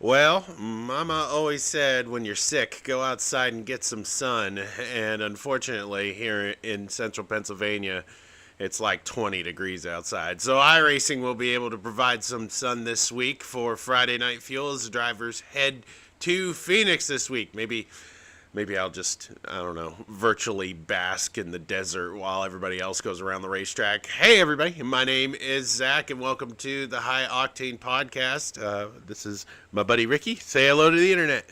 Well, Mama always said when you're sick, go outside and get some sun. And unfortunately, here in central Pennsylvania, it's like 20 degrees outside. So iRacing will be able to provide some sun this week for Friday Night Fuel as the drivers head to Phoenix this week. Maybe I'll just, I don't know, virtually bask in the desert while everybody else goes around the racetrack. Hey, everybody. My name is Zach, and welcome to the High Octane Podcast. This is my buddy Ricky. Say hello to the internet.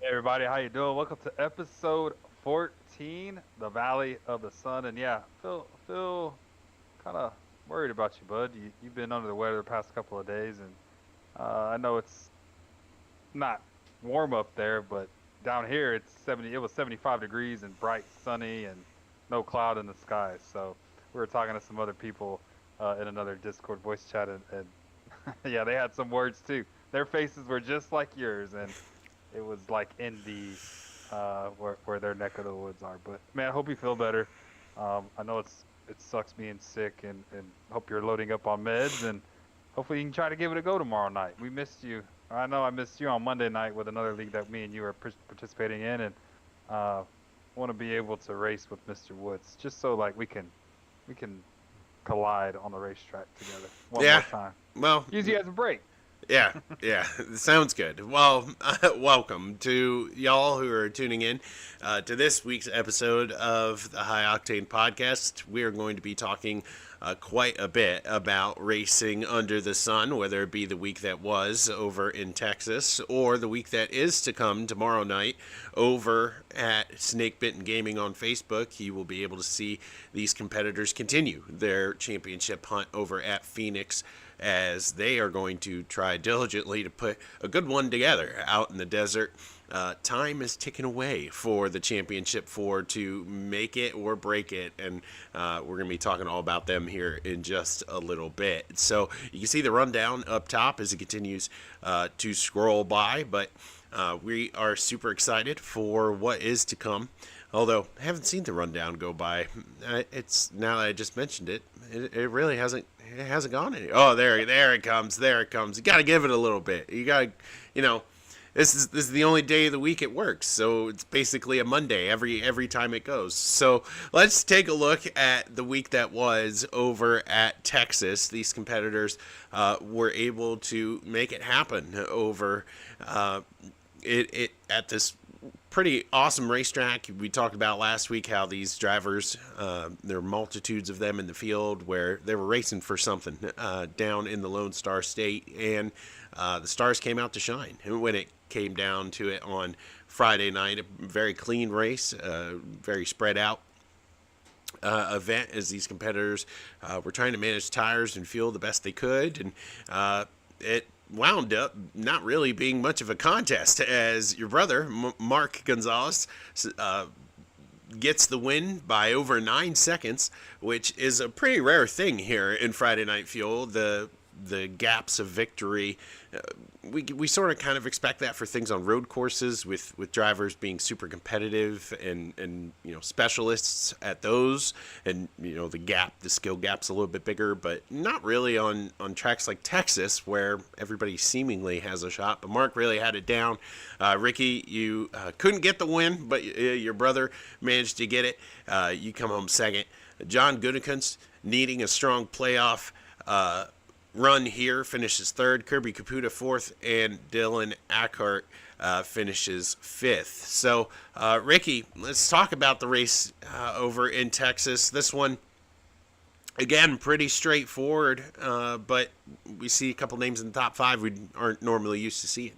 Hey everybody, how you doing? Welcome to episode 14, the Valley of the Sun. And yeah, feel kind of worried about you, bud. You've been under the weather the past couple of days, and I know it's not warm up there, but down here it's 70. It was 75 degrees and bright, sunny, and no cloud in the sky. So we were talking to some other people in another Discord voice chat, and yeah, they had some words too. Their faces were just like yours, and it was like in the where their neck of the woods are. But man, I hope you feel better. I know it sucks being sick, and hope you're loading up on meds, and hopefully you can try to give it a go tomorrow night. We missed you. I know I missed you on Monday night with another league that me and you were participating in, and want to be able to race with Mr. Woods, just so like we can collide on the racetrack together one more Yeah, time. well, Use you as a break. yeah, sounds good. Well, welcome to y'all who are tuning in to this week's episode of the High Octane Podcast. We are going to be talking quite a bit about racing under the sun, whether it be the week that was over in Texas or the week that is to come tomorrow night over at Snake Bitten Gaming on Facebook. You will be able to see these competitors continue their championship hunt over at Phoenix, as they are going to try diligently to put a good one together out in the desert. Time is ticking away for the championship four to make it or break it, and we're going to be talking all about them here in just a little bit. So you can see the rundown up top as it continues to scroll by, but we are super excited for what is to come. Although I haven't seen the rundown go by, it's now that I just mentioned it, it really hasn't gone any. Oh, there it comes, there it comes. You got to give it a little bit. You got to, you know, this is the only day of the week it works, so it's basically a Monday every time it goes. So let's take a look at the week that was over at Texas. These competitors were able to make it happen over it at this pretty awesome racetrack. We talked about last week how these drivers, there are multitudes of them in the field where they were racing for something down in the Lone Star State, and the stars came out to shine when it came down to it on Friday night. A very clean race, very spread out event as these competitors were trying to manage tires and fuel the best they could, and it wound up not really being much of a contest as your brother, Mark Gonzalez, gets the win by over 9 seconds, which is a pretty rare thing here in Friday Night Fuel. The gaps of victory, we sort of kind of expect that for things on road courses with drivers being super competitive and specialists at those, and the skill gap's a little bit bigger, but not really on tracks like Texas where everybody seemingly has a shot. But Mark really had it down. Ricky, you couldn't get the win, but your brother managed to get it. You come home second. John Gudekunst, needing a strong playoff run here, finishes third. Kirby Caputa fourth, and Dylan Ackhart finishes fifth. So, Ricky, let's talk about the race over in Texas. This one, again, pretty straightforward, but we see a couple names in the top five we aren't normally used to seeing.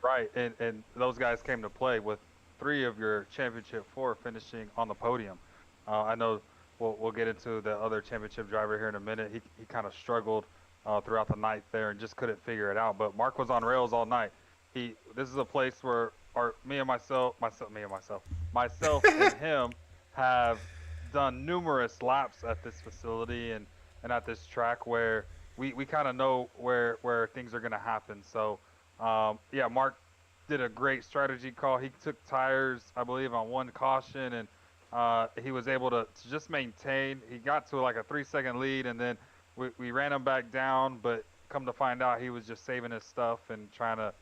Right, and those guys came to play with three of your championship four finishing on the podium. I know we'll get into the other championship driver here in a minute. He kind of struggled throughout the night there and just couldn't figure it out. But Mark was on rails all night. This is a place where myself and him have done numerous laps at this facility and at this track where we kind of know where things are going to happen. So yeah, Mark did a great strategy call. He took tires, I believe, on one caution, and he was able to just maintain. He got to like a 3-second lead, and then we ran him back down, but come to find out, he was just saving his stuff and trying to.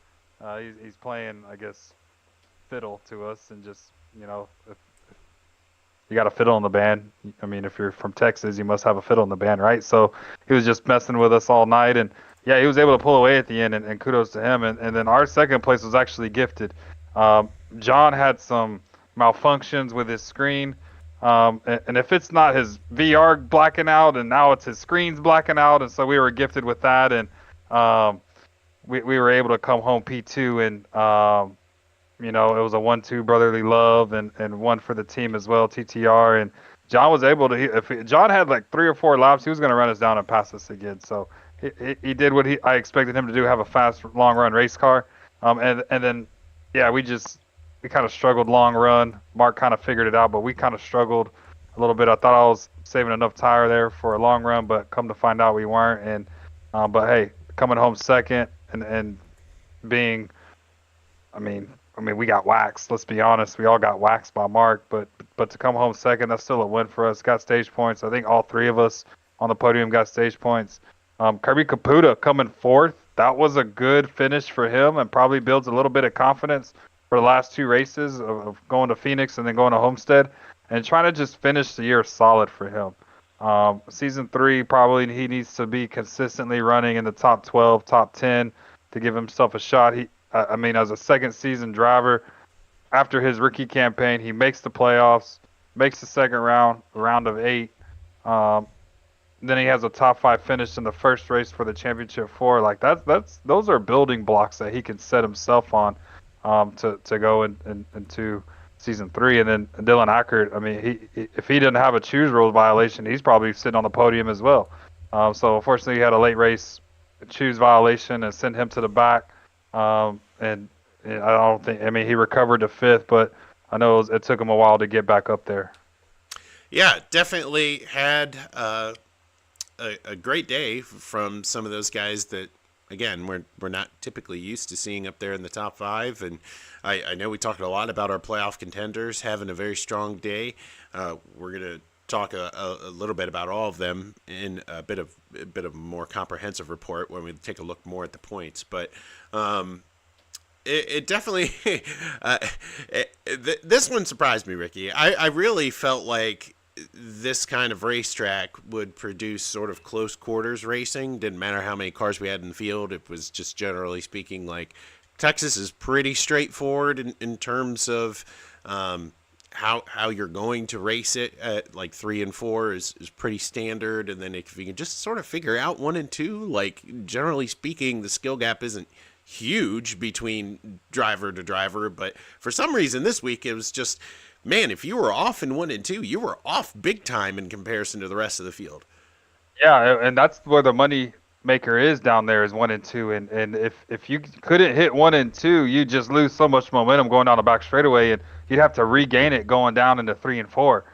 He's playing, I guess, fiddle to us, and just if you got a fiddle in the band. I mean, if you're from Texas, you must have a fiddle in the band, right? So he was just messing with us all night, and yeah, he was able to pull away at the end, and kudos to him. And then our second place was actually gifted. Um, John had some malfunctions with his screen, and if it's not his VR blacking out, and now it's his screen's blacking out, and so we were gifted with that, and we were able to come home P2, and it was a 1-2 brotherly love, and one for the team as well, TTR. And John was able to, if John had like 3 or 4 laps, he was going to run us down and pass us again. So he did what I expected him to do, have a fast, long run race car. And then, yeah, we kind of struggled long run. Mark kind of figured it out, but we kind of struggled a little bit. I thought I was saving enough tire there for a long run, but come to find out we weren't. And but hey, coming home second and being, I mean, we got waxed. Let's be honest. We all got waxed by Mark, but to come home second, that's still a win for us. Got stage points. I think all 3 of us on the podium got stage points. Kirby Caputa coming fourth. That was a good finish for him, and probably builds a little bit of confidence for the last 2 races of going to Phoenix and then going to Homestead, and trying to just finish the year solid for him. Season 3, probably he needs to be consistently running in the top 12, top 10 to give himself a shot. As a second season driver, after his rookie campaign, he makes the playoffs, makes the second round of 8. Then he has a top 5 finish in the first race for the championship 4. Like those are building blocks that he can set himself on to go into season 3. And then Dylan Ackert, if he didn't have a choose rules violation, he's probably sitting on the podium as well. So unfortunately, he had a late race choose violation and sent him to the back. And I don't think, he recovered to 5th, but I know it took him a while to get back up there. Yeah, definitely had a great day from some of those guys that, again, we're not typically used to seeing up there in the top 5. And I know we talked a lot about our playoff contenders having a very strong day. We're going to talk a little bit about all of them in a bit of a more comprehensive report when we take a look more at the points. But it definitely this one surprised me, Ricky. I really felt like this kind of racetrack would produce sort of close quarters racing. Didn't matter how many cars we had in the field. It was just, generally speaking, like Texas is pretty straightforward in terms of how you're going to race it. At like 3 and 4 is pretty standard, and then if you can just sort of figure out 1 and 2, like generally speaking, the skill gap isn't huge between driver to driver. But for some reason this week it was just, man, if you were off in 1 and 2, you were off big time in comparison to the rest of the field. Yeah, and that's where the money maker is down there, is 1 and 2, and if you couldn't hit 1 and 2, you just lose so much momentum going down the back straightaway, and you'd have to regain it going down into 3 and 4.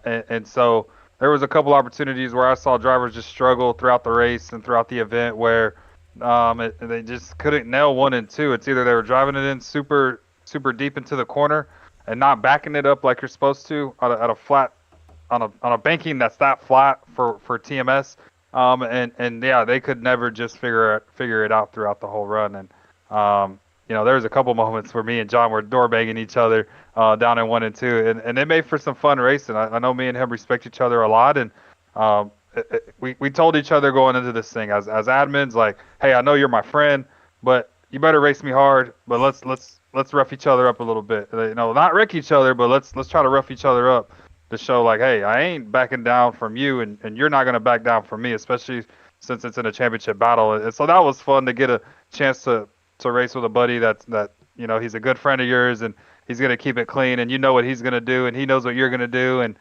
And so there was a couple opportunities where I saw drivers just struggle throughout the race and throughout the event where they just couldn't nail 1 and 2. It's either they were driving it in super deep into the corner and not backing it up like you're supposed to at a flat on a banking that's that flat for TMS. And yeah, they could never just figure it out throughout the whole run. And there was a couple moments where me and John were door banging each other down in 1 and 2, and it made for some fun racing. I know me and him respect each other a lot, and we told each other going into this thing as admins, like, hey, I know you're my friend, but you better race me hard. But let's rough each other up a little bit. Not wreck each other, but let's try to rough each other up to show, like, hey, I ain't backing down from you, and you're not gonna back down from me, especially since it's in a championship battle. And so that was fun to get a chance to race with a buddy that he's a good friend of yours, and he's gonna keep it clean, and you know what he's gonna do, and he knows what you're gonna do, and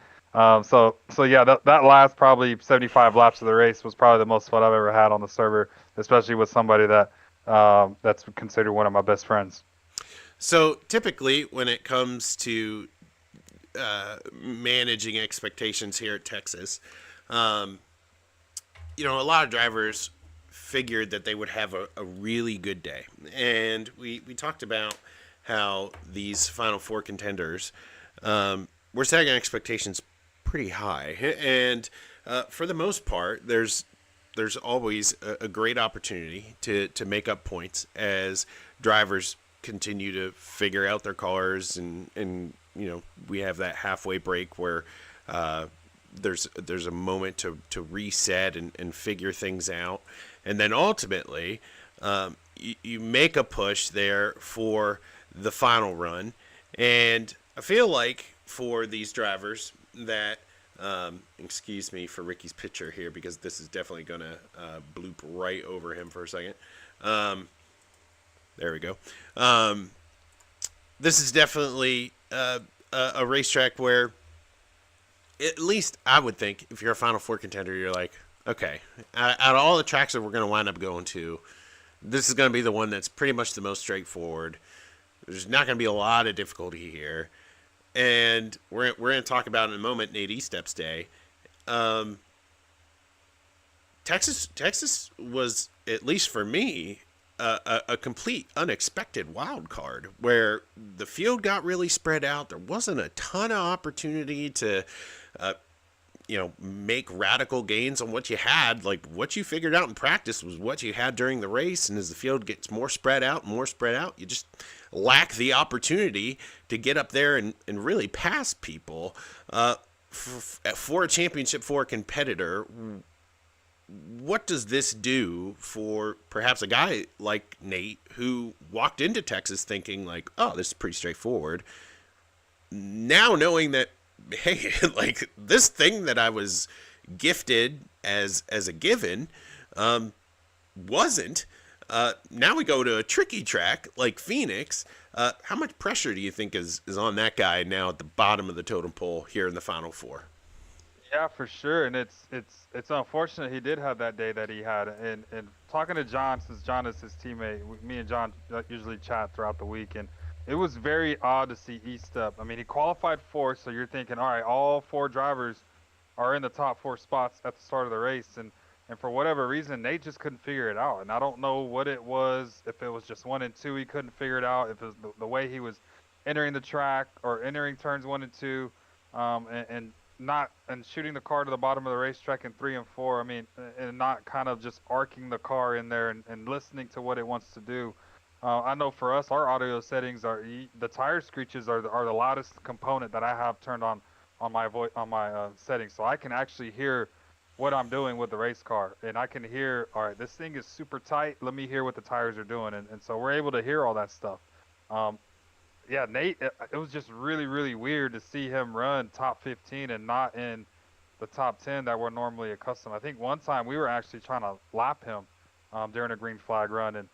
so yeah, that last probably 75 laps of the race was probably the most fun I've ever had on the server, especially with somebody that's considered one of my best friends. So typically when it comes to managing expectations here at Texas, a lot of drivers figured that they would have a really good day. And we talked about how these Final Four contenders were setting expectations pretty high. And for the most part, there's there's always a great opportunity to make up points as drivers continue to figure out their cars, and we have that halfway break where there's a moment to reset and figure things out, and then ultimately you make a push there for the final run. And I feel like for these drivers that excuse me for Ricky's picture here, because this is definitely going to bloop right over him for a second. There we go. This is definitely a racetrack where, at least I would think, if you're a Final Four contender, you're like, okay, out of all the tracks that we're going to wind up going to, this is going to be the one that's pretty much the most straightforward. There's not going to be a lot of difficulty here. And we're going to talk about in a moment Nate Estep's day. Texas was, at least for me, a complete unexpected wild card where the field got really spread out. There wasn't a ton of opportunity to make radical gains on what you had. Like, what you figured out in practice was what you had during the race, and as the field gets more spread out, you just lack the opportunity to get up there and really pass people. For a championship, for a competitor, what does this do for perhaps a guy like Nate who walked into Texas thinking like, oh, this is pretty straightforward, now knowing that, hey, like, this thing that I was gifted as a given wasn't. Now we go to a tricky track like Phoenix. How much pressure do you think is on that guy now at the bottom of the totem pole here in the Final Four? Yeah, for sure, and it's unfortunate he did have that day that he had. And talking to John, since John is his teammate, me and John usually chat throughout the week, and it was very odd to see Estep. I mean, he qualified fourth, so you're thinking, all right, all four drivers are in the top four spots at the start of the race, and for whatever reason, Nate just couldn't figure it out. And I don't know what it was, if it was just 1 and 2 he couldn't figure it out, if it was the way he was entering the track or entering turns 1 and 2, and shooting the car to the bottom of the racetrack in 3 and 4. I mean, and not kind of just arcing the car in there and listening to what it wants to do. I know for us, our audio settings are the tire screeches are the loudest component that I have turned on my settings, so I can actually hear what I'm doing with the race car, and I can hear, all right, this thing is super tight. Let me hear what the tires are doing, and so we're able to hear all that stuff. Yeah, Nate, it was just really, really weird to see him run top 15 and not in the top 10 that we're normally accustomed. I think one time we were actually trying to lap him during a green flag run, and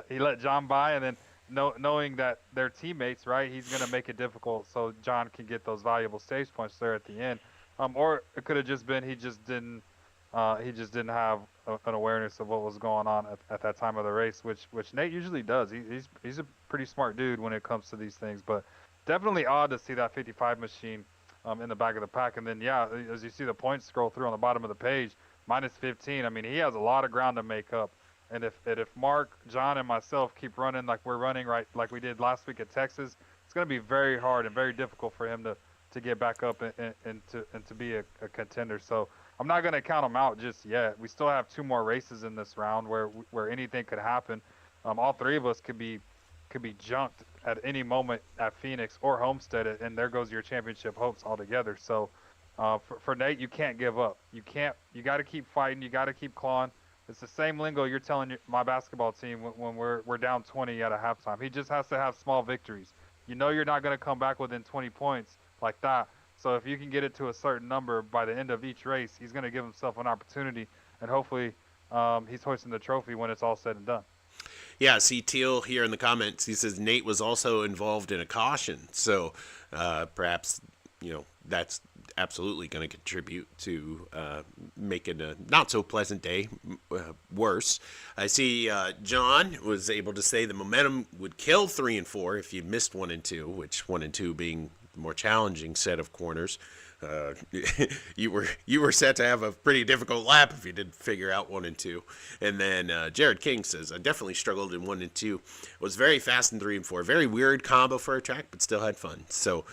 he let John by, and then knowing that they're teammates, right, he's going to make it difficult so John can get those valuable stage points there at the end. Or it could have just been he just didn't have an awareness of what was going on at that time of the race, which Nate usually does. He's a pretty smart dude when it comes to these things, but definitely odd to see that 55 machine in the back of the pack. And then, yeah, as you see the points scroll through on the bottom of the page, minus 15. I mean, he has a lot of ground to make up. And if Mark, John, and myself keep running like we're running right like we did last week at Texas, it's going to be very hard and very difficult for him to get back up and to be a contender. So I'm not going to count him out just yet. We still have 2 more races in this round where anything could happen. All 3 of us could be junked at any moment at Phoenix or Homestead, and there goes your championship hopes altogether. So for Nate, you can't give up. You got to keep fighting. You got to keep clawing. It's the same lingo you're telling my basketball team when we're down 20 at a halftime. He just has to have small victories. You know you're not going to come back within 20 points like that. So if you can get it to a certain number by the end of each race, he's going to give himself an opportunity, and hopefully he's hoisting the trophy when it's all said and done. Yeah, see Teal here in the comments. He says Nate was also involved in a caution, so perhaps that's absolutely going to contribute to making a not so pleasant day worse. I see John was able to say the momentum would kill 3 and 4 if you missed 1 and 2, which 1 and 2 being the more challenging set of corners. You were set to have a pretty difficult lap if you did figure out 1 and 2. And then Jared King says, I definitely struggled in 1 and 2. Was very fast in 3 and 4. Very weird combo for a track, but still had fun. So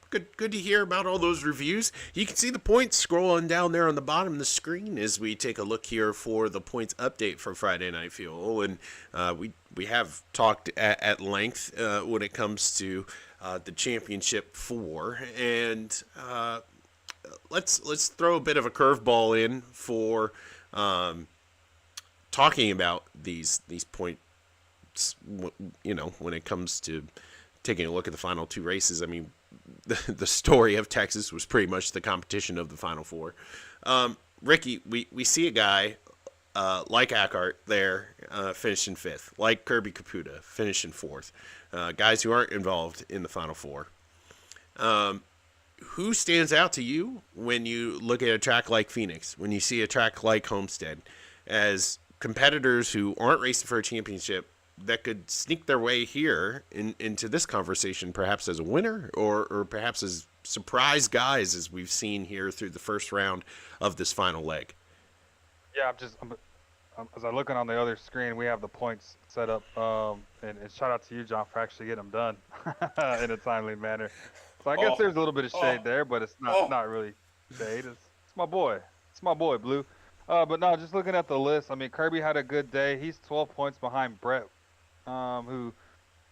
good to hear about all those reviews. You can see the points scrolling down there on the bottom of the screen as we take a look here for the points update for Friday Night Fuel. And we have talked at length when it comes to the championship 4. And let's throw a bit of a curveball in for talking about these points. When it comes to taking a look at the final 2 races, I mean, the story of Texas was pretty much the competition of the Final 4. Ricky, we see a guy like Eckhart there finishing 5th, like Kirby Caputa finishing 4th, guys who aren't involved in the Final 4. Who stands out to you when you look at a track like Phoenix, when you see a track like Homestead, as competitors who aren't racing for a championship that could sneak their way here into this conversation, perhaps as a winner or perhaps as surprise guys, as we've seen here through the first round of this final leg? Yeah, as I'm looking on the other screen, we have the points set up, and shout out to you, John, for actually getting them done in a timely manner. So I guess there's a little bit of shade there, but it's not really shade. It's my boy. It's my boy, Blue. But no, just looking at the list, I mean, Kirby had a good day. He's 12 points behind Brett, who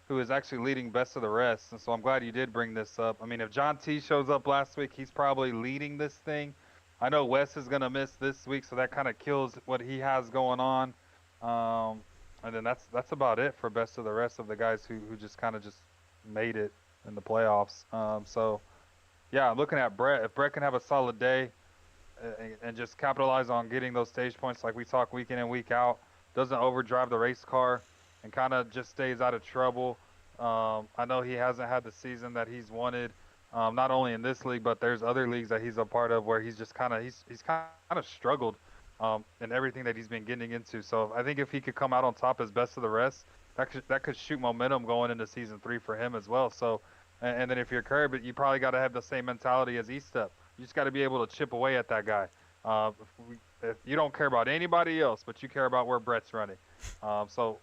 is actually leading best of the rest. And so I'm glad you did bring this up. I mean, if John T shows up last week, he's probably leading this thing. I know Wes is going to miss this week, so that kind of kills what he has going on. And then that's about it for best of the rest of the guys who just kind of just made it in the playoffs. So, yeah, looking at Brett, if Brett can have a solid day and just capitalize on getting those stage points like we talk week in and week out, doesn't overdrive the race car, and kind of just stays out of trouble. I know he hasn't had the season that he's wanted, not only in this league, but there's other leagues that he's a part of where he's just he's kind of struggled in everything that he's been getting into. So I think if he could come out on top as best of the rest, that could shoot momentum going into season 3 for him as well. So, and then if you're Kirby, you probably got to have the same mentality as E-Step. You just got to be able to chip away at that guy. If you don't care about anybody else, but you care about where Brett's running. So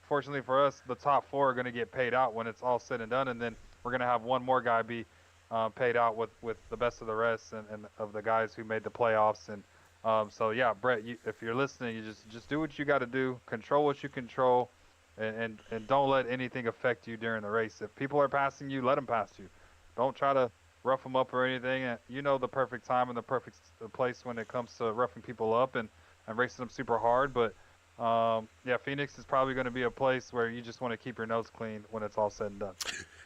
fortunately for us, the top 4 are going to get paid out when it's all said and done, and then we're going to have one more guy be paid out with the best of the rest and of the guys who made the playoffs. And so yeah, Brett, if you're listening, you just do what you got to do, control what you control, and don't let anything affect you during the race. If people are passing you, let them pass you. Don't try to rough them up or anything. And you know the perfect time and the perfect place when it comes to roughing people up and racing them super hard. But yeah, Phoenix is probably going to be a place where you just want to keep your nose clean when it's all said and done.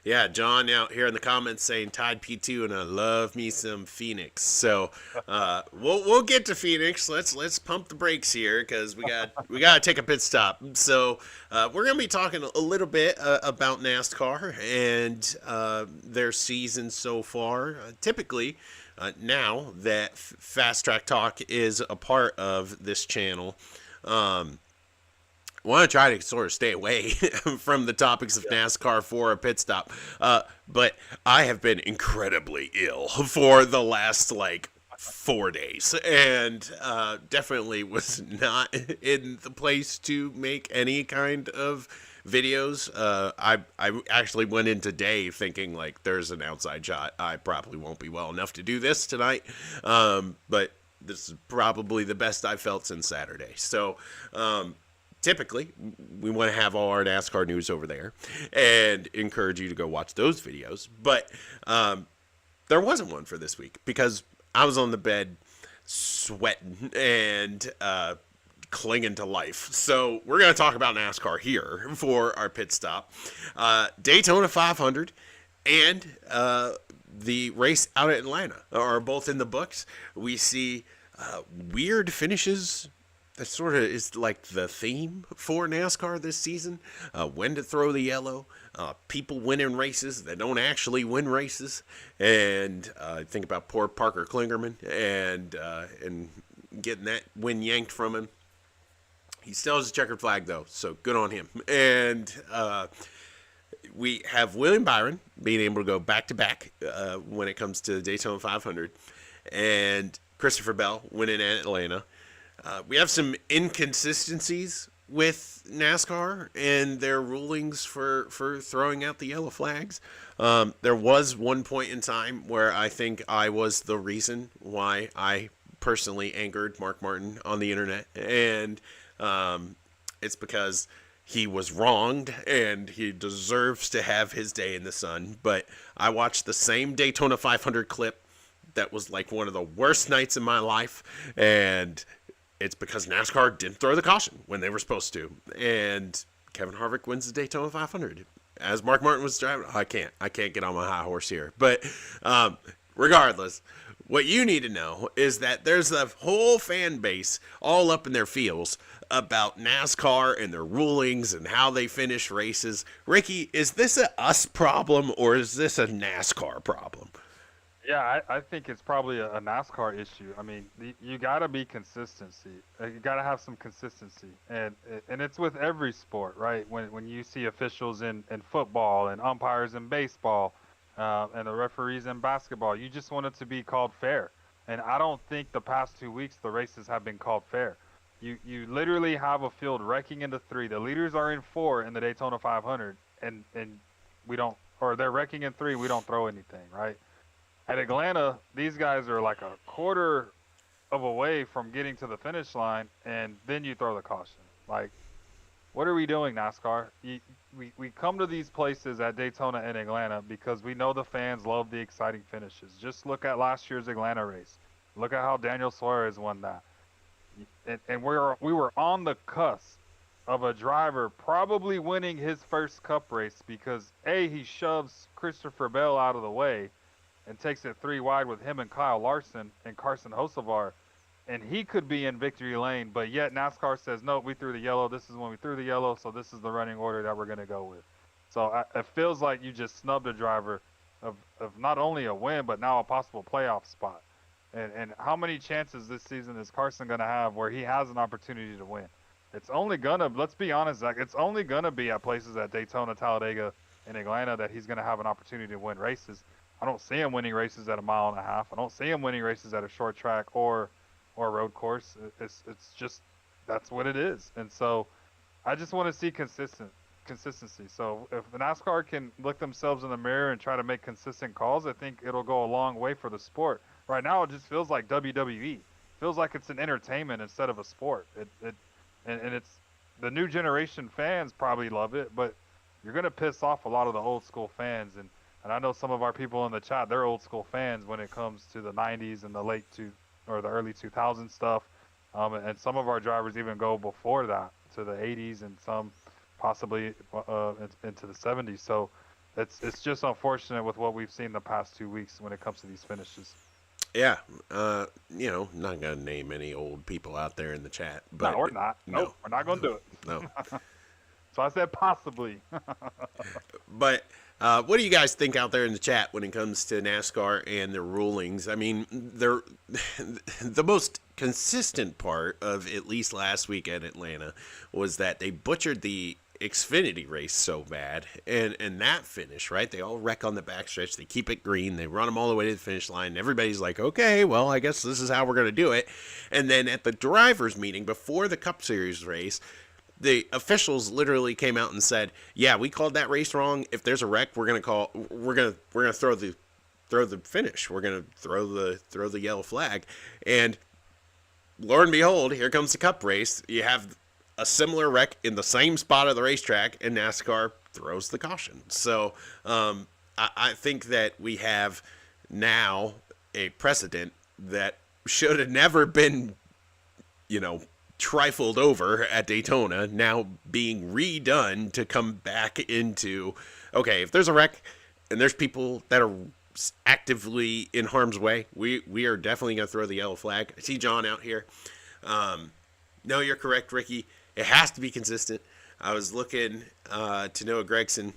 Yeah, John out here in the comments saying Tide P2 and I love me some Phoenix. So we'll get to Phoenix. Let's pump the brakes here because we got to take a pit stop. So we're going to be talking a little bit about NASCAR and their season so far. Typically, now that Fast Track Talk is a part of this channel, I want to try to sort of stay away from the topics of NASCAR for a pit stop. But I have been incredibly ill for the last, 4 days. And definitely was not in the place to make any kind of videos. I actually went in today thinking, there's an outside shot. I probably won't be well enough to do this tonight. But this is probably the best I've felt since Saturday. So, typically, we want to have all our NASCAR news over there and encourage you to go watch those videos. But there wasn't one for this week because I was on the bed sweating and clinging to life. So we're going to talk about NASCAR here for our pit stop. Daytona 500 and the race out at Atlanta are both in the books. We see weird finishes. That sort of is like the theme for NASCAR this season. When to throw the yellow, people winning races that don't actually win races, and think about poor Parker Klingerman and getting that win yanked from him. He still has a checkered flag though, so good on him. And we have William Byron being able to go back to back when it comes to the Daytona 500, and Christopher Bell winning at Atlanta. We have some inconsistencies with NASCAR and their rulings for throwing out the yellow flags. There was one point in time where I think I was the reason why I personally angered Mark Martin on the internet, and it's because he was wronged and he deserves to have his day in the sun. But I watched the same Daytona 500 clip that was like one of the worst nights in my life, and it's because NASCAR didn't throw the caution when they were supposed to. And Kevin Harvick wins the Daytona 500. As Mark Martin was driving, I can't get on my high horse here. But regardless, what you need to know is that there's a whole fan base all up in their feels about NASCAR and their rulings and how they finish races. Ricky, is this a us problem or is this a NASCAR problem? Yeah, I think it's probably a NASCAR issue. I mean, you got to be consistency. You got to have some consistency, and it's with every sport, right? When you see officials in football and umpires in baseball, and the referees in basketball, you just want it to be called fair. And I don't think the past 2 weeks the races have been called fair. You literally have a field wrecking into three. The leaders are in four in the Daytona 500, and we don't, or they're wrecking in three. We don't throw anything, right? At Atlanta, these guys are like a quarter of a way from getting to the finish line, and then you throw the caution. Like, what are we doing, NASCAR? We come to these places at Daytona and Atlanta because we know the fans love the exciting finishes. Just look at last year's Atlanta race. Look at how Daniel Suarez won that. And we were on the cusp of a driver probably winning his first cup race because, A, he shoves Christopher Bell out of the way and takes it three wide with him and Kyle Larson and Carson Hocevar, and he could be in victory lane, but yet NASCAR says, no, we threw the yellow. This is when we threw the yellow, so this is the running order that we're going to go with. So it feels like you just snubbed a driver of not only a win, but now a possible playoff spot. And how many chances this season is Carson going to have where he has an opportunity to win? It's only going to, let's be honest, Zach, it's only going to be at places at Daytona, Talladega, and Atlanta that he's going to have an opportunity to win races. I don't see him winning races at a mile and a half. I don't see him winning races at a short track or a road course. It's just, that's what it is. And so I just want to see consistency. So if the NASCAR can look themselves in the mirror and try to make consistent calls, I think it'll go a long way for the sport. Right now, it just feels like WWE. Feels like it's an entertainment instead of a sport. And it's, the new generation fans probably love it, but you're going to piss off a lot of the old school fans. And I know some of our people in the chat, they're old school fans when it comes to the 90s and the the early 2000s stuff. And some of our drivers even go before that to the 80s and some possibly into the 70s. So it's just unfortunate with what we've seen the past 2 weeks when it comes to these finishes. Yeah, not gonna name any old people out there in the chat, but no, we're not. Nope, we're not gonna do it. No. So I said possibly. But what do you guys think out there in the chat when it comes to NASCAR and their rulings? I mean, they're the most consistent part of at least last week at Atlanta was that they butchered the Xfinity race so bad, and that finish, right? They all wreck on the backstretch. They keep it green. They run them all the way to the finish line. And everybody's like, okay, well, I guess this is how we're going to do it. And then at the drivers' meeting before the Cup Series race, the officials literally came out and said, yeah, we called that race wrong. If there's a wreck, we're going to throw the finish. We're going to throw the yellow flag. And lo and behold, here comes the Cup race. You have a similar wreck in the same spot of the racetrack, and NASCAR throws the caution. So I think that we have now a precedent that should have never been, trifled over at Daytona, now being redone to come back into, okay, if there's a wreck and there's people that are actively in harm's way, we are definitely going to throw the yellow flag. I see John out here. No, you're correct, Ricky. It has to be consistent. I was looking to Noah Gregson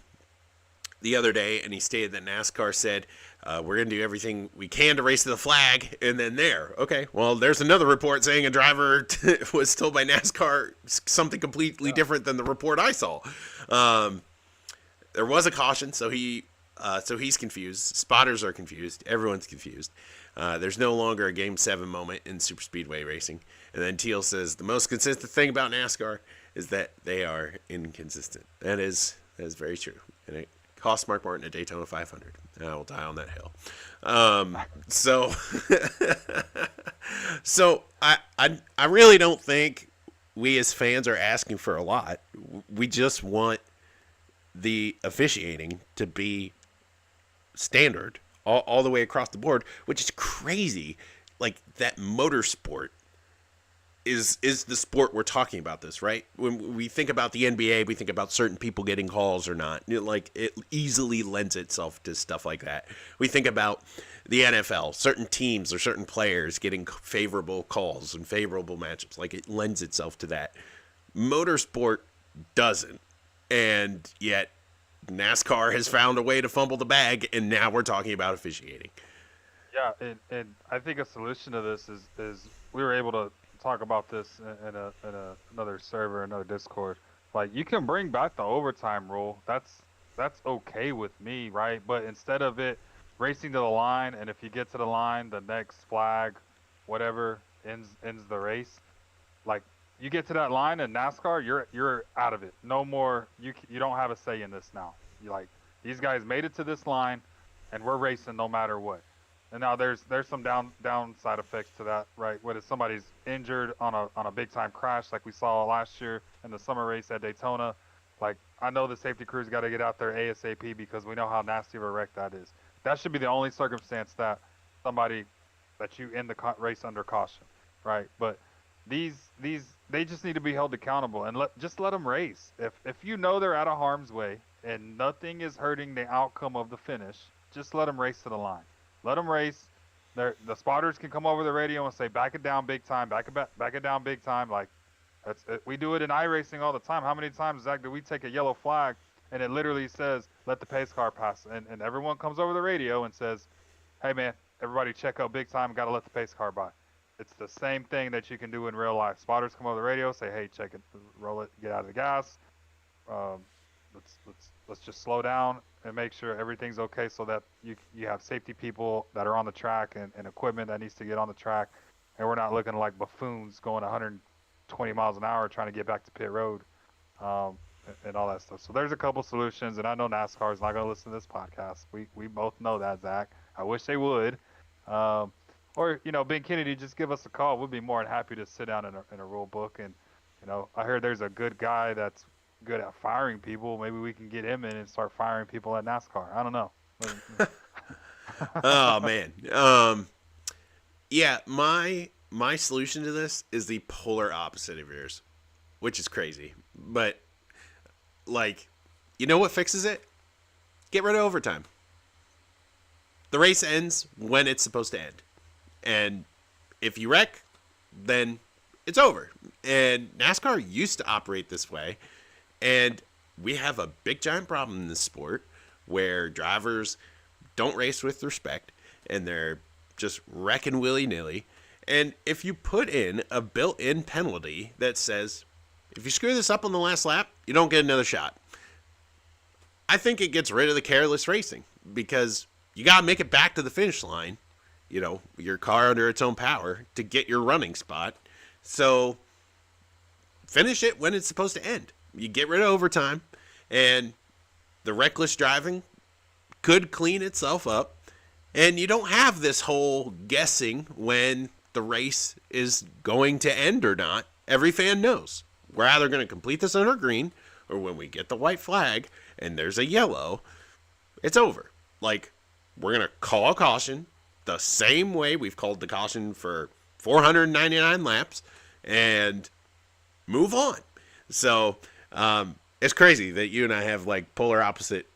the other day, and he stated that NASCAR said, we're going to do everything we can to race to the flag, and then there. Okay, well, there's another report saying a driver was told by NASCAR something completely different than the report I saw. There was a caution, so he's confused. Spotters are confused. Everyone's confused. There's no longer a Game 7 moment in super speedway racing. And then Teal says, the most consistent thing about NASCAR is that they are inconsistent. That is very true, and it cost Mark Martin a Daytona 500. And I will die on that hill. So, so I really don't think we as fans are asking for a lot. We just want the officiating to be standard all the way across the board, which is crazy. Like that motorsport is the sport we're talking about this, right? When we think about the NBA, we think about certain people getting calls or not. Like it easily lends itself to stuff like that. We think about the NFL, certain teams or certain players getting favorable calls and favorable matchups. Like it lends itself to that. Motorsport doesn't. And yet NASCAR has found a way to fumble the bag, and now we're talking about officiating. Yeah, and I think a solution to this is we were able to talk about this another server, another Discord. Like you can bring back the overtime rule. That's okay with me, right? But instead of it racing to the line, and if you get to the line, the next flag, whatever ends the race. Like you get to that line in NASCAR, you're out of it. No more. You don't have a say in this now. You like these guys made it to this line, and we're racing no matter what. And now there's some downside effects to that, right? What if somebody's injured on a big time crash like we saw last year in the summer race at Daytona? Like I know the safety crew's got to get out there ASAP because we know how nasty of a wreck that is. That should be the only circumstance that somebody that you end the race under caution, right? But these they just need to be held accountable and just let them race. If you know they're out of harm's way and nothing is hurting the outcome of the finish, just let them race to the line. Let them race. The spotters can come over the radio and say, "Back it down, big time. Back it down, big time." Like we do it in iRacing all the time. How many times, Zach, do we take a yellow flag and it literally says, "Let the pace car pass," and everyone comes over the radio and says, "Hey man, everybody check out big time. Got to let the pace car by." It's the same thing that you can do in real life. Spotters come over the radio, say, "Hey, check it, roll it, get out of the gas. Um, let's just slow down and make sure everything's okay, so that you have safety people that are on the track and equipment that needs to get on the track, and we're not looking like buffoons going 120 miles an hour trying to get back to pit road, and all that stuff." So there's a couple solutions, and I know NASCAR is not going to listen to this podcast. We both know that, Zach. I wish they would. Or Ben Kennedy, just give us a call. We'd be more than happy to sit down in a rule book. And I heard there's a good guy that's good at firing people. Maybe we can get him in and start firing people at NASCAR. I don't know. Oh man. Yeah, my solution to this is the polar opposite of yours, which is crazy. But like, you know what fixes it? Get rid of overtime. The race ends when it's supposed to end. And if you wreck, then it's over. And NASCAR used to operate this way. And we have a big giant problem in this sport where drivers don't race with respect and they're just wrecking willy-nilly. And if you put in a built-in penalty that says, if you screw this up on the last lap, you don't get another shot, I think it gets rid of the careless racing, because you got to make it back to the finish line, your car under its own power, to get your running spot. So finish it when it's supposed to end. You get rid of overtime, and the reckless driving could clean itself up, and you don't have this whole guessing when the race is going to end or not. Every fan knows we're either going to complete this under green, or when we get the white flag and there's a yellow, it's over. Like, we're going to call a caution the same way we've called the caution for 499 laps and move on. So it's crazy that you and I have like polar opposite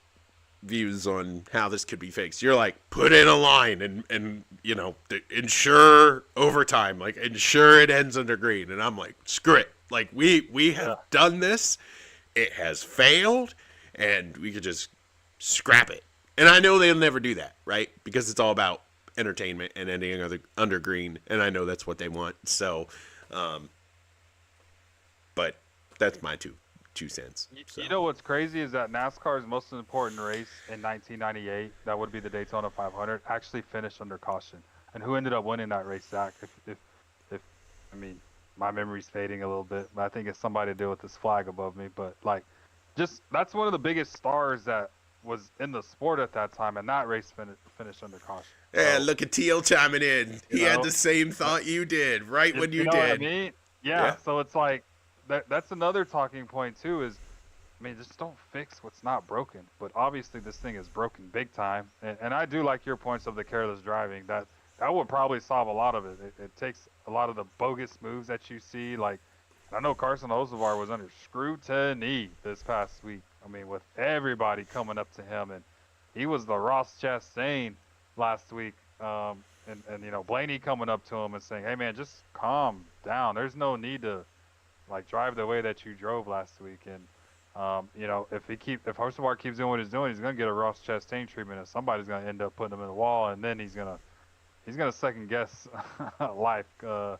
views on how this could be fixed. You're like, put in a line and ensure overtime, like ensure it ends under green. And I'm like, screw it. Like we have done this. It has failed, and we could just scrap it. And I know they'll never do that, right? Because it's all about entertainment and ending under green, and I know that's what they want. So, but that's my two cents. So. You know what's crazy is that NASCAR's most important race in 1998, that would be the Daytona 500, actually finished under caution. And who ended up winning that race, Zach? If I mean, my memory's fading a little bit, but I think it's somebody to do with this flag above me. But like, just that's one of the biggest stars that was in the sport at that time, and that race finished under caution. Yeah, So look at Teal chiming in. you He had know, the same uh, thought you did, right when you you know what I did. mean? Yeah. Yeah. So it's like that's another talking point too. Is I mean, just don't fix what's not broken. But obviously, this thing is broken big time. And I do like your points of the careless driving. That would probably solve a lot of it. It takes a lot of the bogus moves that you see. Like, I know Carson Hocevar was under scrutiny this past week. I mean, with everybody coming up to him, and he was the Ross Chastain last week. And you know, Blaney coming up to him and saying, "Hey, man, just calm down. There's no need to like drive the way that you drove last week." And you know, if Hocevar keeps doing what he's doing, he's gonna get a Ross Chastain treatment, and somebody's gonna end up putting him in the wall, and then he's gonna second guess life because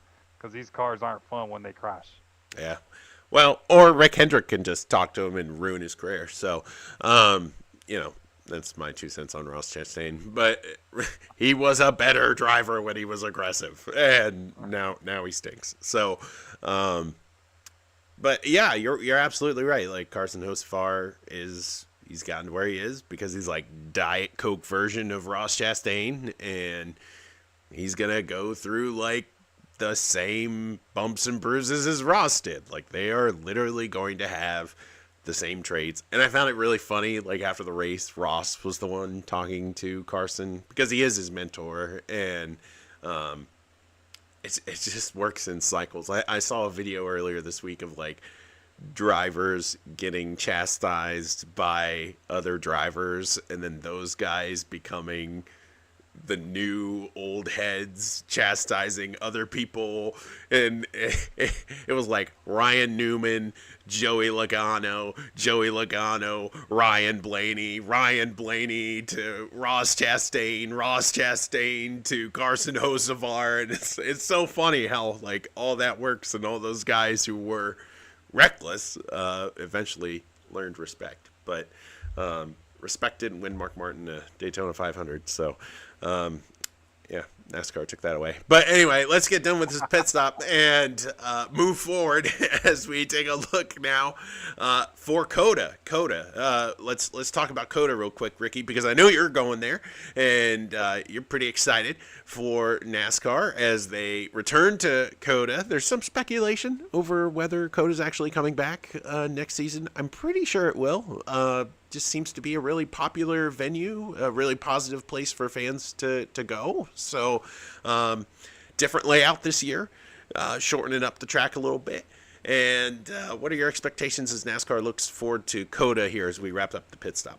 these cars aren't fun when they crash. Yeah. Well, or Rick Hendrick can just talk to him and ruin his career. So, you know, that's my 2 cents on Ross Chastain. But he was a better driver when he was aggressive, and now he stinks. So, but yeah, you're absolutely right. Like Carson Hocevar he's gotten to where he is because he's like Diet Coke version of Ross Chastain, and he's gonna go through like the same bumps and bruises as Ross did. Like they are literally going to have the same traits. And I found it really funny, like after the race, Ross was the one talking to Carson because he is his mentor, and it just works in cycles. I saw a video earlier this week of like drivers getting chastised by other drivers, and then those guys becoming the new old heads chastising other people. And it was like Ryan Newman, Joey Logano, Ryan Blaney to Ross Chastain to Carson Hocevar. And it's so funny how like all that works, and all those guys who were reckless eventually learned respect. But respect didn't win Mark Martin a Daytona 500. So yeah, NASCAR took that away. But anyway, let's get done with this pit stop and move forward as we take a look now for COTA. Let's talk about COTA real quick, Ricky, because I know you're going there, and you're pretty excited for NASCAR as they return to COTA. There's some speculation over whether COTA is actually coming back next season. I'm pretty sure it will. Just seems to be a really popular venue, a really positive place for fans to go. So different layout this year, shortening up the track a little bit. And what are your expectations as NASCAR looks forward to COTA here as we wrap up the pit stop?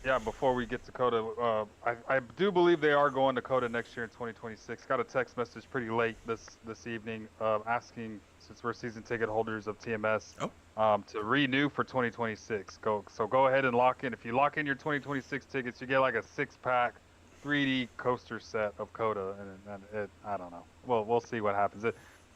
Yeah, before we get to COTA, I do believe they are going to COTA next year in 2026. Got a text message pretty late this evening asking, since we're season ticket holders of TMS, to renew for 2026. Go ahead and lock in. If you lock in your 2026 tickets, you get like a 6-pack 3D coaster set of COTA, and I don't know. Well, we'll see what happens.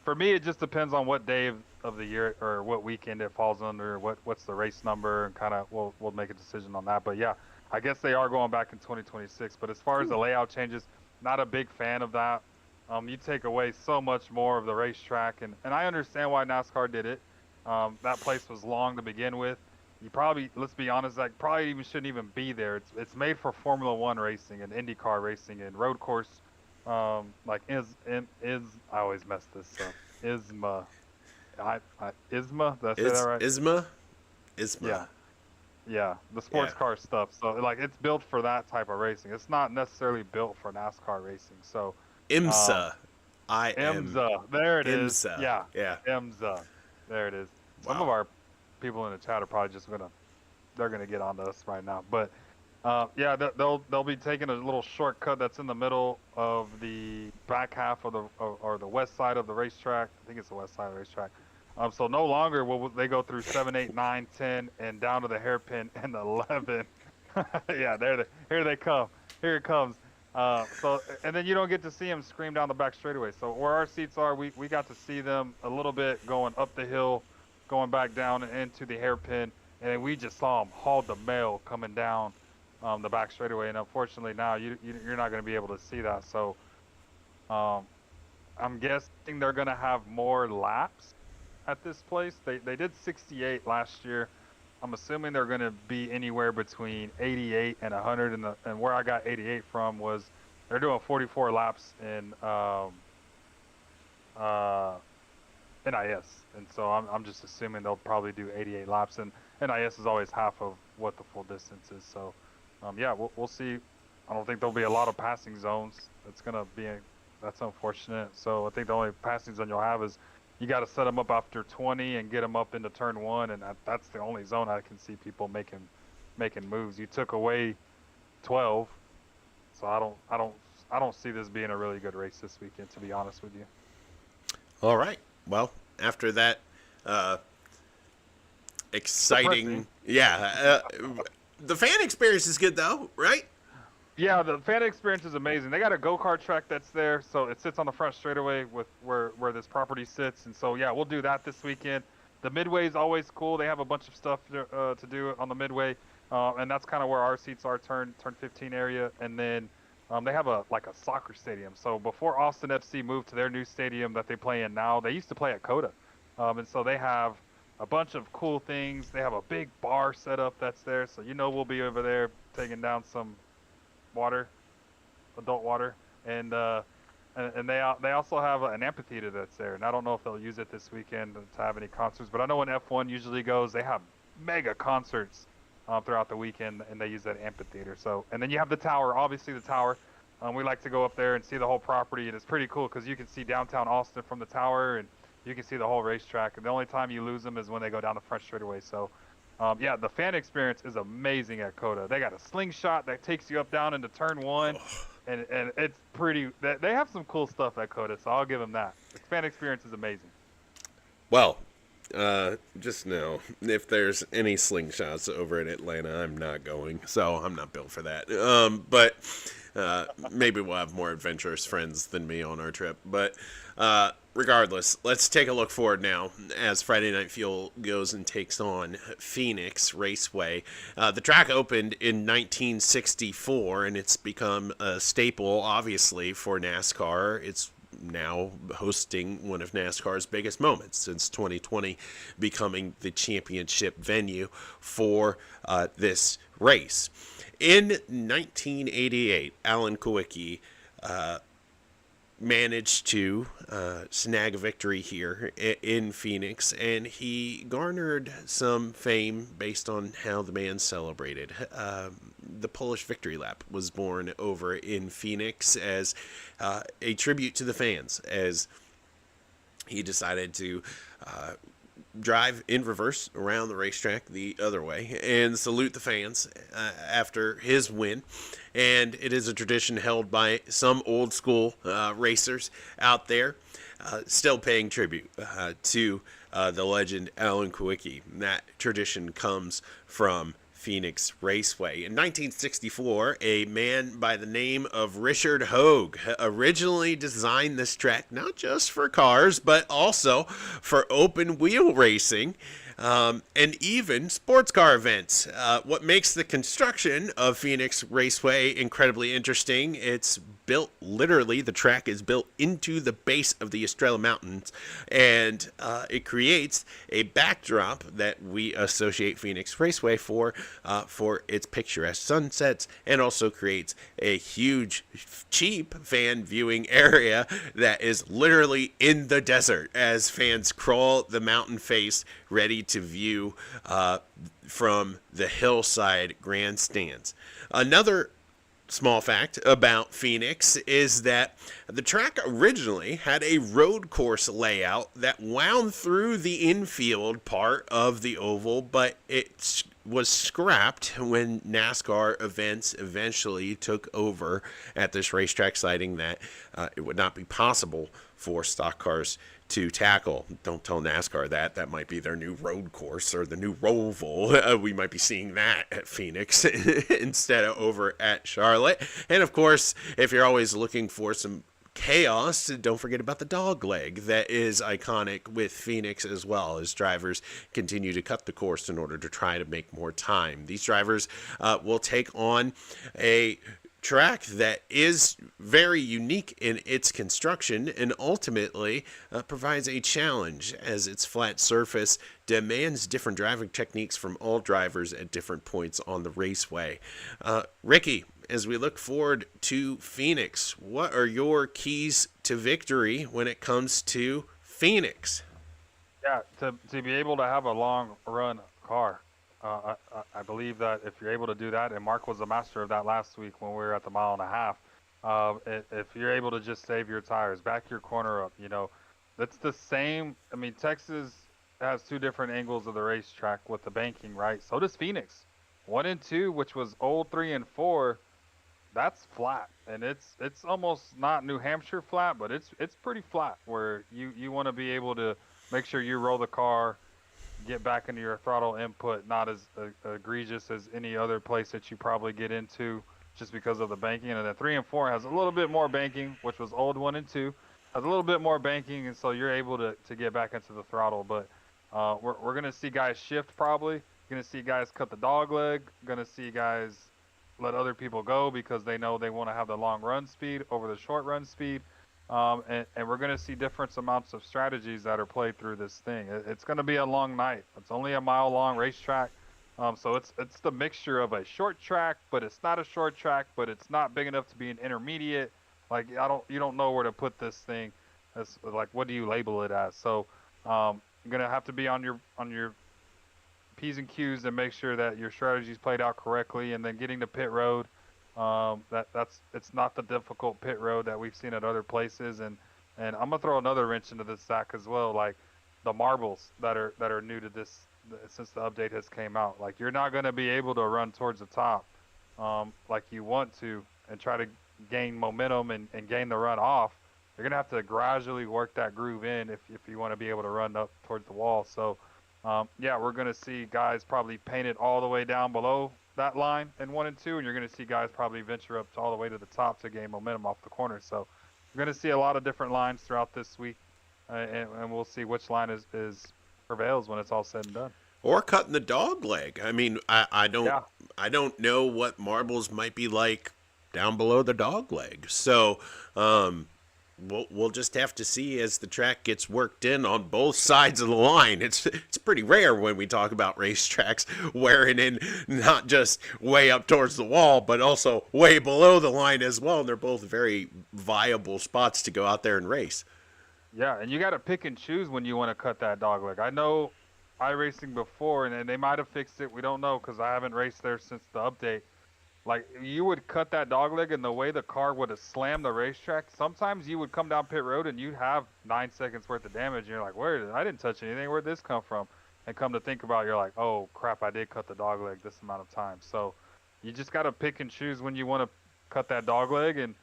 For me, it just depends on what day of the year or what weekend it falls under, what's the race number, and kind of we'll make a decision on that. But yeah, I guess they are going back in 2026. But as far as the layout changes, not a big fan of that. You take away so much more of the racetrack, and I understand why NASCAR did it. That place was long to begin with. You probably, let's be honest, like probably even shouldn't even be there. It's made for Formula One racing and IndyCar racing and road course. Like I always mess this up. ISMA. ISMA. Did I say that right? ISMA. Yeah. The sports car stuff. So like it's built for that type of racing. It's not necessarily built for NASCAR racing. So IMSA. IMSA. There it is. IMSA. Yeah. IMSA. There it is. Some of our people in the chat are probably just they're gonna get onto us right now. But yeah, they'll be taking a little shortcut that's in the middle of the back half of or the west side of the racetrack. I think it's the west side of the racetrack. So no longer will they go through 7, 8, 9, 10, and down to the hairpin and 11. Yeah, here they come. Here it comes. And then you don't get to see them scream down the back straightaway. So where our seats are, we got to see them a little bit going up the hill, going back down into the hairpin, and then we just saw them haul the mail coming down the back straightaway. And unfortunately now you're not going to be able to see that. So I'm guessing they're gonna have more laps at this place. They did 68 last year. I'm assuming they're gonna be anywhere between 88 and 100. And where I got 88 from was they're doing 44 laps in uh NIS, and so I'm just assuming they'll probably do 88 laps. And NIS is always half of what the full distance is. So yeah, we'll see. I don't think there'll be a lot of passing zones. That's unfortunate. So I think the only passing zone you'll have is you got to set them up after 20 and get them up into turn one, and that's the only zone I can see people making moves. You took away 12, so I don't see this being a really good race this weekend, to be honest with you. All right. Well, after that exciting, Depressing. the fan experience is good though, right? Yeah, the fan experience is amazing. They got a go-kart track that's there, so it sits on the front straightaway with where this property sits. And so yeah, we'll do that this weekend. The midway is always cool. They have a bunch of stuff to do on the midway, and that's kind of where our seats are, turn 15 area. And then they have a soccer stadium. So before Austin FC moved to their new stadium that they play in now, they used to play at Coda, and so they have a bunch of cool things. They have a big bar set up that's there, so we'll be over there taking down some water, adult water, and they also have an amphitheater that's there. And I don't know if they'll use it this weekend to have any concerts, but I know when F1 usually goes, they have mega concerts throughout the weekend, and they use that amphitheater. So, and then you have the tower, obviously the tower. We like to go up there and see the whole property, and it's pretty cool because you can see downtown Austin from the tower, and you can see the whole racetrack. And the only time you lose them is when they go down the front straightaway. So yeah, the fan experience is amazing at Coda. They got a slingshot that takes you up down into turn one, and it's pretty. They have some cool stuff at Coda, so I'll give them that. The fan experience is amazing. Well, just know if there's any slingshots over in Atlanta, I'm not going, so I'm not built for that. But maybe we'll have more adventurous friends than me on our trip. But regardless, let's take a look forward now as Friday Night Fuel goes and takes on Phoenix Raceway. The track opened in 1964, and it's become a staple, obviously, for NASCAR. It's now hosting one of NASCAR's biggest moments since 2020, becoming the championship venue for this race. In 1988, Alan Kulwicki managed to snag a victory here in Phoenix, and he garnered some fame based on how the man celebrated. The Polish Victory Lap was born over in Phoenix as a tribute to the fans, as he decided to drive in reverse around the racetrack the other way and salute the fans after his win. And it is a tradition held by some old school racers out there, still paying tribute to the legend Alan Kulwicki. That tradition comes from Phoenix Raceway. In 1964, a man by the name of Richard Hogue originally designed this track not just for cars, but also for open wheel racing and even sports car events. What makes the construction of Phoenix Raceway incredibly interesting, it's built literally, the track is built into the base of the Estrella Mountains, and it creates a backdrop that we associate Phoenix Raceway for its picturesque sunsets, and also creates a huge, cheap fan viewing area that is literally in the desert as fans crawl the mountain face ready to view from the hillside grandstands. Another small fact about Phoenix is that the track originally had a road course layout that wound through the infield part of the oval, but it was scrapped when NASCAR events eventually took over at this racetrack, citing that it would not be possible for stock cars to tackle. Don't tell NASCAR that. That might be their new road course or the new Roval. We might be seeing that at Phoenix instead of over at Charlotte. And of course, if you're always looking for some chaos, don't forget about the dog leg that is iconic with Phoenix, as well as drivers continue to cut the course in order to try to make more time. These drivers will take on a track that is very unique in its construction and ultimately provides a challenge as its flat surface demands different driving techniques from all drivers at different points on the raceway. Ricky, as we look forward to Phoenix, what are your keys to victory when it comes to Phoenix? Yeah, to be able to have a long run car, I believe that if you're able to do that, and Mark was the master of that last week when we were at the mile and a half, if you're able to just save your tires, back your corner up, that's the same. I mean, Texas has two different angles of the racetrack with the banking, right? So does Phoenix. 1 and 2, which was old 3 and 4, that's flat, and it's almost not New Hampshire flat, but it's pretty flat where you want to be able to make sure you roll the car, get back into your throttle input, not as egregious as any other place that you probably get into just because of the banking. And then 3 and 4 has a little bit more banking, which was old 1 and 2, has a little bit more banking, and so you're able to get back into the throttle. But we're gonna see guys shift probably. Gonna see guys cut the dog leg. Gonna see guys let other people go because they know they want to have the long run speed over the short run speed. And we're going to see different amounts of strategies that are played through this thing. It's going to be a long night. It's only a mile long racetrack. So it's the mixture of a short track, but it's not a short track, but it's not big enough to be an intermediate. Like you don't know where to put this thing. It's like, what do you label it as? So you're going to have to be on your P's and Q's and make sure that your strategy's played out correctly, and then getting to pit road. It's not the difficult pit road that we've seen at other places, and I'm gonna throw another wrench into this sack as well, like the marbles that are new to this since the update has came out. Like, you're not gonna be able to run towards the top like you want to and try to gain momentum and gain the run off. You're gonna have to gradually work that groove in if you want to be able to run up towards the wall. So yeah, we're going to see guys probably painted all the way down below that line in 1 and 2, and you're going to see guys probably venture up all the way to the top to gain momentum off the corner. So we're going to see a lot of different lines throughout this week, and we'll see which line is prevails when it's all said and done. Or cutting the dog leg. I mean, I don't Yeah. I don't know what marbles might be like down below the dog leg. So we'll just have to see as the track gets worked in on both sides of the line. It's pretty rare when we talk about racetracks wearing in not just way up towards the wall, but also way below the line as well. And they're both very viable spots to go out there and race. Yeah, and you got to pick and choose when you want to cut that dog leg. I know iRacing before, and they might have fixed it. We don't know because I haven't raced there since the update. Like, you would cut that dog leg, and the way the car would have slammed the racetrack, sometimes you would come down pit road and you'd have 9 seconds worth of damage, and you're like, I didn't touch anything. Where'd this come from? And come to think about it, you're like, oh, crap, I did cut the dog leg this amount of time. So you just got to pick and choose when you want to cut that dog leg, and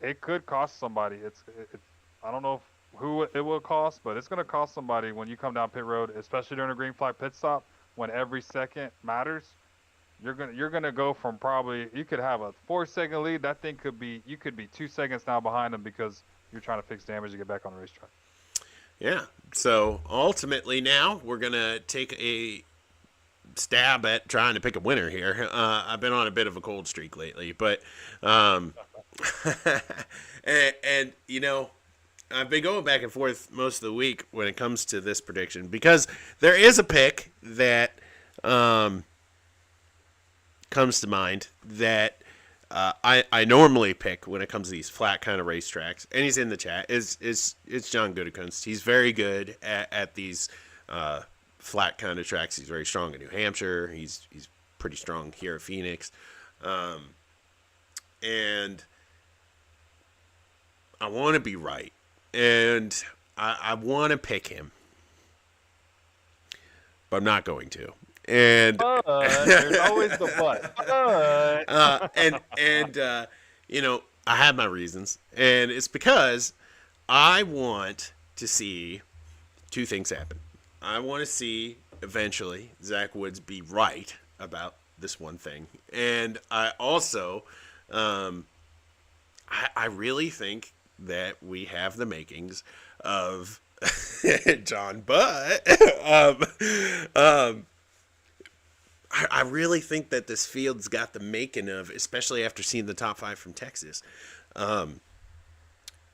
it could cost somebody. I don't know who it will cost, but it's going to cost somebody when you come down pit road, especially during a green flag pit stop, when every second matters. You're gonna go from probably, you could have a 4 second lead. That thing you could be 2 seconds now behind them because you're trying to fix damage to get back on the racetrack. Yeah. So ultimately now we're gonna take a stab at trying to pick a winner here. I've been on a bit of a cold streak lately, but and I've been going back and forth most of the week when it comes to this prediction because there is a pick that comes to mind that I normally pick when it comes to these flat kind of racetracks, and he's in the chat. It's John Goodekunst. He's very good at these flat kind of tracks. He's very strong in New Hampshire. He's pretty strong here at Phoenix, and I want to be right, and I want to pick him, but I'm not going to. And there's always the but. I have my reasons, and it's because I want to see two things happen. I want to see eventually Zach Woods be right about this one thing, and I also, I really think that we have the makings of John Butt. I really think that this field's got the making of, especially after seeing the top five from Texas, um,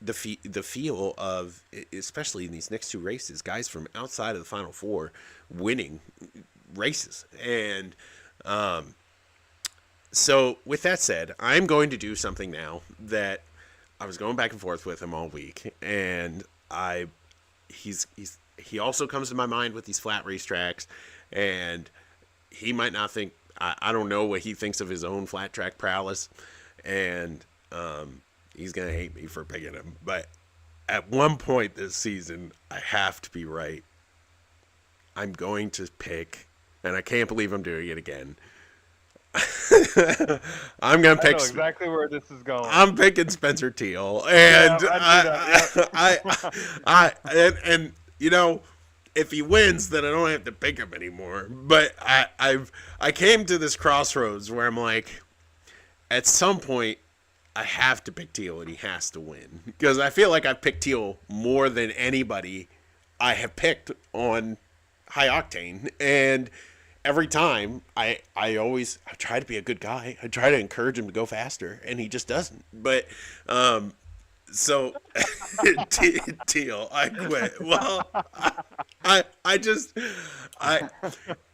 the feel of, especially in these next two races, guys from outside of the Final Four winning races. And so, with that said, I'm going to do something now that I was going back and forth with him all week, and he also comes to my mind with these flat racetracks, and he might not think, I don't know what he thinks of his own flat track prowess, and he's gonna hate me for picking him. But at one point this season, I have to be right. I'm going to pick, and I can't believe I'm doing it again. I'm gonna I pick. know exactly where this is going. I'm picking Spencer Teal, and Yeah, I knew that. and you know, if he wins, then I don't have to pick him anymore. But I came to this crossroads where I'm like, at some point, I have to pick Teal, and he has to win because I feel like I've picked Teal more than anybody I have picked on High Octane, and every time I try to be a good guy. I try to encourage him to go faster, and he just doesn't. But so Teal, I quit. Well, I just I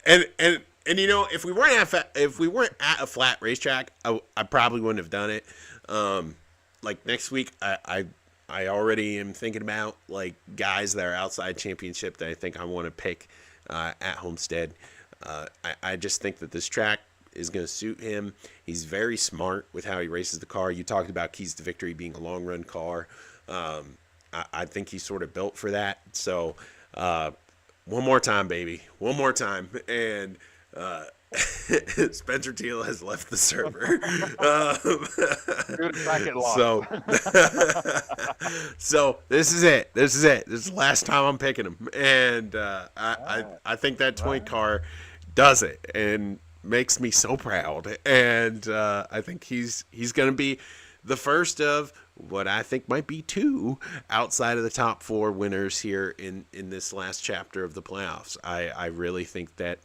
and you know, if we weren't at a flat racetrack, I probably wouldn't have done it. Like next week, I already am thinking about like guys that are outside championship that I think I want to pick at Homestead. I just think that this track is going to suit him. He's very smart with how he races the car. You talked about Keys to Victory being a long run car. I think he's sort of built for that. So one more time, baby. One more time. And Spencer Teal has left the server. So, so this is it. This is it. This is the last time I'm picking him. And I think that toy car does it and makes me so proud. And I think he's going to be the first of what I think might be two outside of the top four winners here in this last chapter of the playoffs. I really think that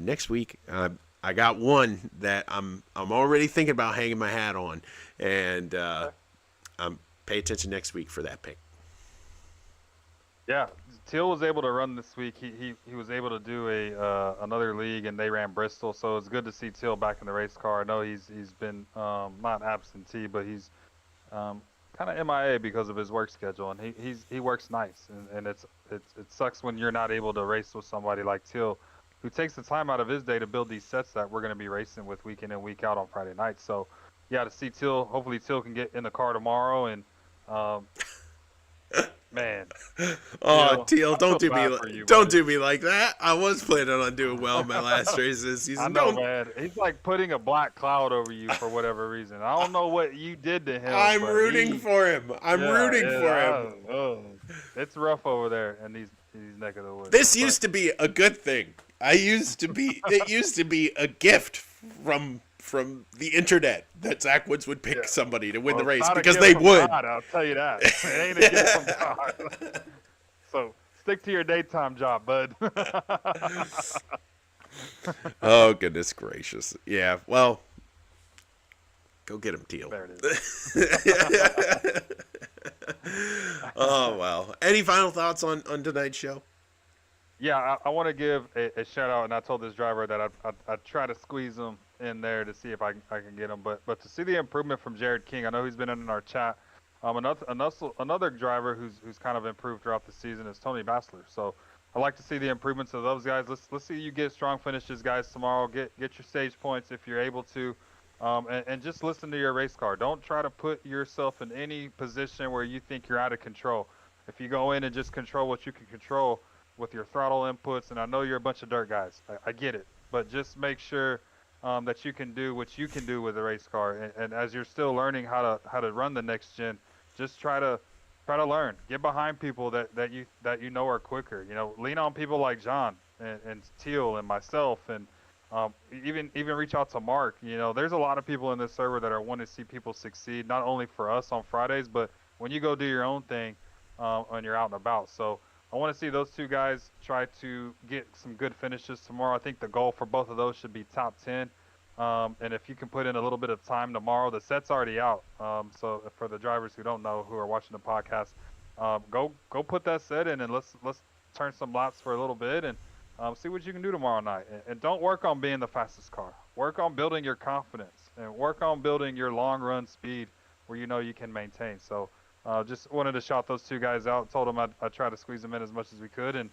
next week I got one that I'm already thinking about hanging my hat on, and pay attention next week for that pick. Yeah, Teal was able to run this week. He was able to do another league, and they ran Bristol. So it's good to see Teal back in the race car. I know he's been not absentee, but he's kind of MIA because of his work schedule, and he works nights, and it sucks when you're not able to race with somebody like Teal, who takes the time out of his day to build these sets that we're going to be racing with week in and week out on Friday night. So yeah, to see Teal, hopefully Teal can get in the car tomorrow, and man. Oh, Teal, don't do me like that. I was planning on doing well in my last race this season. I know, man. He's like putting a black cloud over you for whatever reason. I don't know what you did to him. I'm rooting for him. I'm rooting for him. It's rough over there in these neck of the woods. This used to be a good thing. It used to be a gift from the internet that Zach Woods would pick somebody to win the race because they would. God, I'll tell you that. It ain't a gift from God. So stick to your daytime job, bud. Oh, goodness gracious. Yeah, well, go get him, Teal. There it is. Oh, well. Any final thoughts on tonight's show? Yeah, I want to give a shout out, and I told this driver that I'd try to squeeze him in there to see if I can get him. But to see the improvement from Jared King, I know he's been in our chat. Another driver who's kind of improved throughout the season is Tony Bassler. So I like to see the improvements of those guys. Let's see you get strong finishes, guys, tomorrow. Get your stage points if you're able to, and just listen to your race car. Don't try to put yourself in any position where you think you're out of control. If you go in and just control what you can control with your throttle inputs, and I know you're a bunch of dirt guys, I get it, but just make sure that you can do what you can do with a race car, and as you're still learning how to run the next gen, just try to learn. Get behind people that you know are quicker. You know, lean on people like John and Teal and myself, and even reach out to Mark. You know, there's a lot of people in this server that are wanting to see people succeed, not only for us on Fridays, but when you go do your own thing when you're out and about. So I want to see those two guys try to get some good finishes tomorrow. I think the goal for both of those should be top 10. And if you can put in a little bit of time tomorrow, the set's already out. So for the drivers who don't know, who are watching the podcast, go put that set in, and let's turn some laps for a little bit, and see what you can do tomorrow night. And don't work on being the fastest car. Work on building your confidence, and work on building your long run speed where you know you can maintain. So just wanted to shout those two guys out. Told them I'd try to squeeze them in as much as we could, and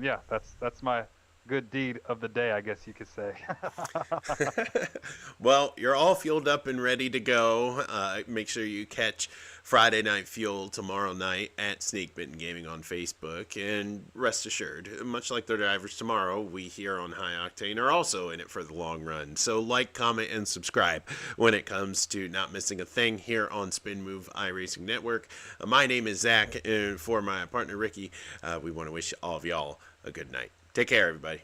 yeah, that's my good deed of the day, I guess you could say. Well, you're all fueled up and ready to go. Make sure you catch Friday Night Fuel tomorrow night at Sneak Bitten Gaming on Facebook. And rest assured, much like the drivers tomorrow, we here on High Octane are also in it for the long run. So like, comment, and subscribe when it comes to not missing a thing here on Spin Move iRacing Network. My name is Zach, and for my partner Ricky, we want to wish all of y'all a good night. Take care, everybody.